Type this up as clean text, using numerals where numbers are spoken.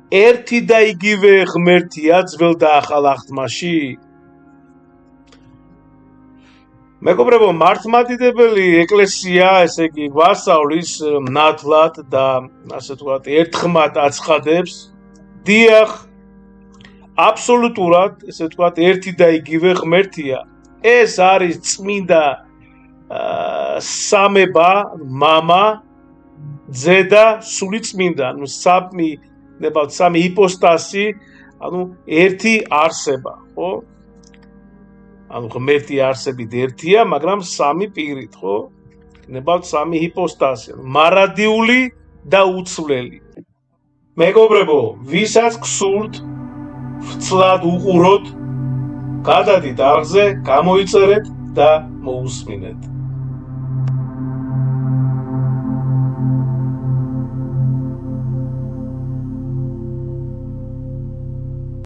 ერთი და იგივე ღმერთია ძველ და ახალ აღთმაში? მეგობრებო, მართლმადიდებელი ეკლესია, ესე იგი, გვასწავლის ნათლად და ასე ვთქვათ, ერთხმად აცხადებს, დიახ, აბსოლუტურად, ესე ვთქვათ, ერთი და იგივე ღმერთია. ეს არის წმინდა სამება, მამა, ძე და სული წმინდა, ანუ სამი იპოსტასი, ანუ ერთი არსება, ხო? ანუ ღმერთი არსებით ერთია, მაგრამ სამი პირით, ხო? ნებავთ სამი იპოსტასი, მარადიული და უცვლელი. მეგობრებო, ვისაც გსურთ ვცლად უყუროთ, გადადით არხზე, გამოიწერეთ და მოусმინეთ.